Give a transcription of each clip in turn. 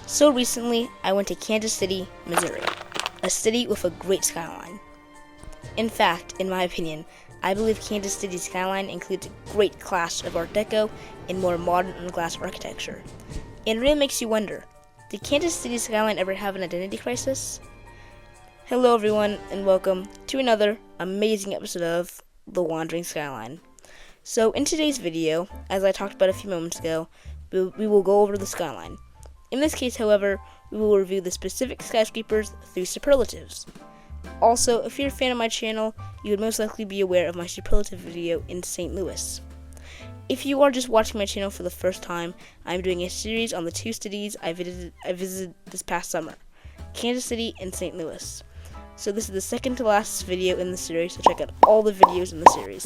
So recently, I went to Kansas City, Missouri, a city with a great skyline. In fact, in my opinion, I believe Kansas City's skyline includes a great clash of Art Deco and more modern glass architecture. And it really makes you wonder, did Kansas City's skyline ever have an identity crisis? Hello everyone, and welcome to another amazing episode of The Wandering Skyline. So in today's video, as I talked about a few moments ago, we will go over the skyline. In this case, however, we will review the specific skyscrapers through superlatives. Also, if you're a fan of my channel, you would most likely be aware of my superlative video in St. Louis. If you are just watching my channel for the first time, I'm doing a series on the two cities I visited this past summer, Kansas City and St. Louis. So this is the second to last video in the series, so check out all the videos in the series.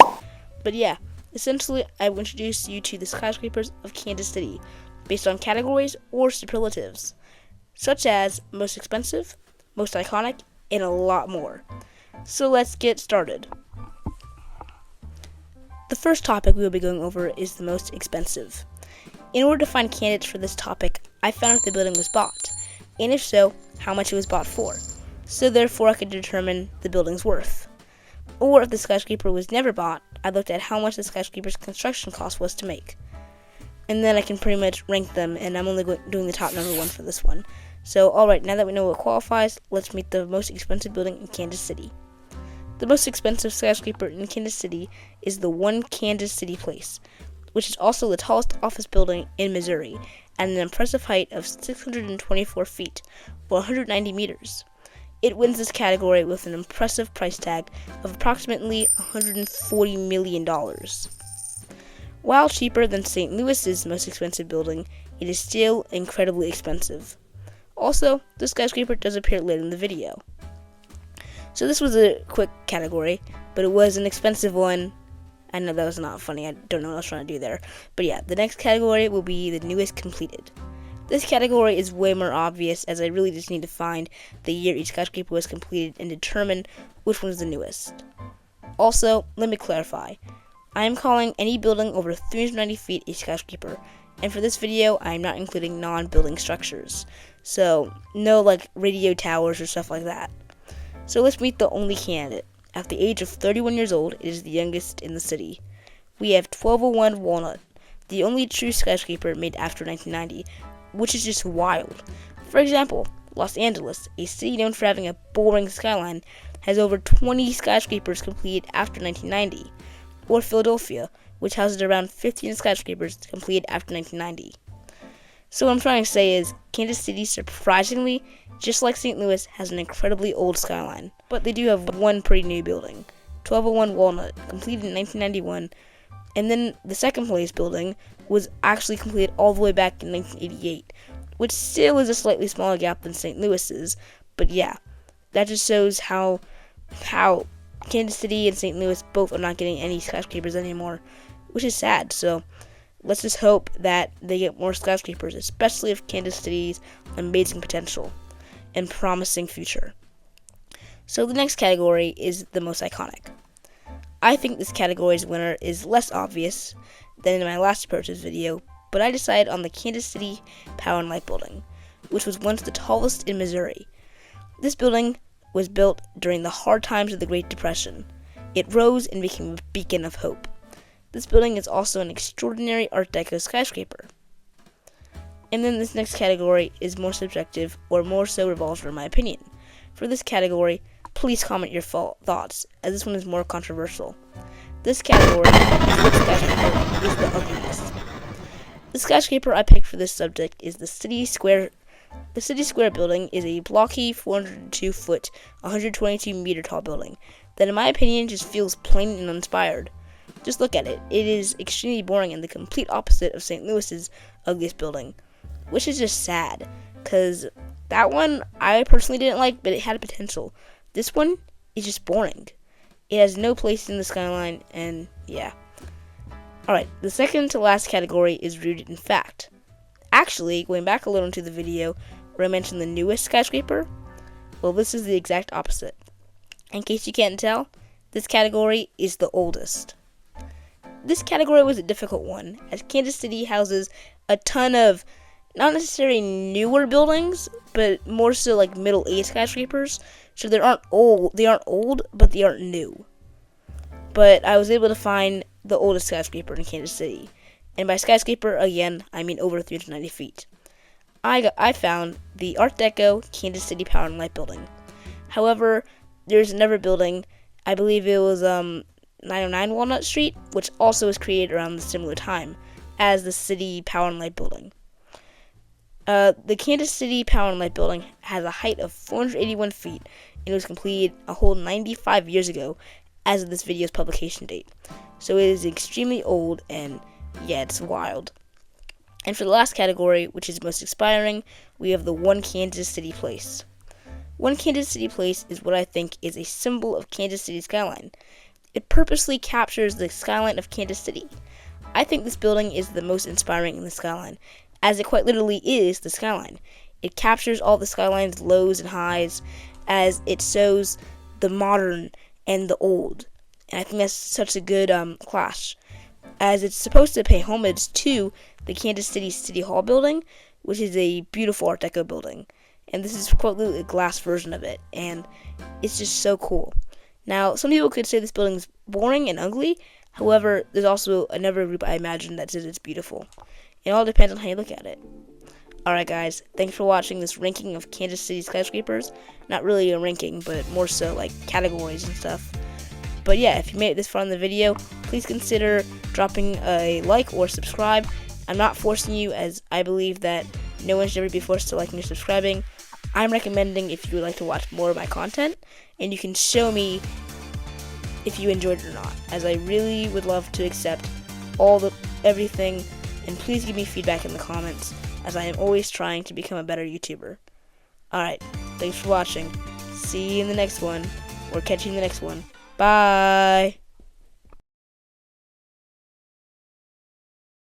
But yeah, essentially I will introduce you to the skyscrapers of Kansas City, based on categories or superlatives, such as most expensive, most iconic, and a lot more. So let's get started. The first topic we will be going over is the most expensive. In order to find candidates for this topic, I found if the building was bought, and if so, how much it was bought for. So therefore I could determine the building's worth. Or if the skyscraper was never bought, I looked at how much the skyscraper's construction cost was to make. And then I can pretty much rank them, and I'm only doing the top number one for this one. So, alright, now that we know what qualifies, let's meet the most expensive building in Kansas City. The most expensive skyscraper in Kansas City is the One Kansas City Place, which is also the tallest office building in Missouri, at an impressive height of 624 feet, or 190 meters. It wins this category with an impressive price tag of approximately $140 million. While cheaper than St. Louis's most expensive building, it is still incredibly expensive. Also, the skyscraper does appear later in the video. So this was a quick category, but it was an expensive one. I know that was not funny, I don't know what I was trying to do there. But yeah, the next category will be the newest completed. This category is way more obvious, as I really just need to find the year each skyscraper was completed and determine which one is the newest. Also, let me clarify. I am calling any building over 390 feet a skyscraper, and for this video, I am not including non-building structures. So, no like radio towers or stuff like that. So let's meet the only candidate. At the age of 31 years old, it is the youngest in the city. We have 1201 Walnut, the only true skyscraper made after 1990, which is just wild. For example, Los Angeles, a city known for having a boring skyline, has over 20 skyscrapers completed after 1990. Or Philadelphia, which houses around 15 skyscrapers completed after 1990. So what I'm trying to say is, Kansas City, surprisingly, just like St. Louis, has an incredibly old skyline. But they do have one pretty new building, 1201 Walnut, completed in 1991, and then the second place building was actually completed all the way back in 1988, which still is a slightly smaller gap than St. Louis's, but yeah, that just shows how Kansas City and St. Louis both are not getting any skyscrapers anymore, which is sad. So let's just hope that they get more skyscrapers, especially of Kansas City's amazing potential and promising future. So the next category is the most iconic. I think this category's winner is less obvious than in my last superlatives video, but I decided on the Kansas City Power and Light Building, which was once the tallest in Missouri. This building was built during the hard times of the Great Depression. It rose and became a beacon of hope. This building is also an extraordinary Art Deco skyscraper. And then this next category is more subjective, or more so revolves around my opinion. For this category, please comment your thoughts, as this one is more controversial. This category is which skyscraper is the ugliest. The skyscraper I picked for this subject is the City Square. The City Square building is a blocky 402-foot, 122-meter tall building that, in my opinion, just feels plain and uninspired. Just look at it. It is extremely boring and the complete opposite of St. Louis's ugliest building, which is just sad, because that one I personally didn't like, but it had potential. This one is just boring. It has no place in the skyline, and yeah. Alright, the second to last category is rooted in fact. Actually, going back a little into the video where I mentioned the newest skyscraper, well, this is the exact opposite. In case you can't tell, this category is the oldest. This category was a difficult one, as Kansas City houses a ton of not necessarily newer buildings, but more so like middle-aged skyscrapers. So they aren't old, but they aren't new. But I was able to find the oldest skyscraper in Kansas City. And by skyscraper, again, I mean over 390 feet. I found the Art Deco Kansas City Power and Light Building. However, there's another building, I believe it was 909 Walnut Street, which also was created around the similar time as the City Power and Light Building. The Kansas City Power and Light Building has a height of 481 feet, and it was completed a whole 95 years ago as of this video's publication date. So it is extremely old, and yeah, it's wild. And for the last category, which is most inspiring, we have the One Kansas City Place. One Kansas City Place is what I think is a symbol of Kansas City's skyline. It purposely captures the skyline of Kansas City. I think this building is the most inspiring in the skyline, as it quite literally is the skyline. It captures all the skyline's lows and highs, as it shows the modern and the old. And I think that's such a good clash, as it's supposed to pay homage to the Kansas City City Hall building, which is a beautiful Art Deco building. And this is quite literally a glass version of it, and it's just so cool. Now, some people could say this building is boring and ugly. However, there's also another group I imagine that says it's beautiful. It all depends on how you look at it. Alright guys, thanks for watching this ranking of Kansas City skyscrapers. Not really a ranking, but more so like categories and stuff. But yeah, if you made it this far in the video, please consider dropping a like or subscribe. I'm not forcing you, as I believe that no one should ever be forced to liking or subscribing. I'm recommending if you would like to watch more of my content, and you can show me if you enjoyed it or not, as I really would love to accept everything, and please give me feedback in the comments, as I am always trying to become a better YouTuber. Alright, thanks for watching. See you in the next one, or catch you in the next one. Bye!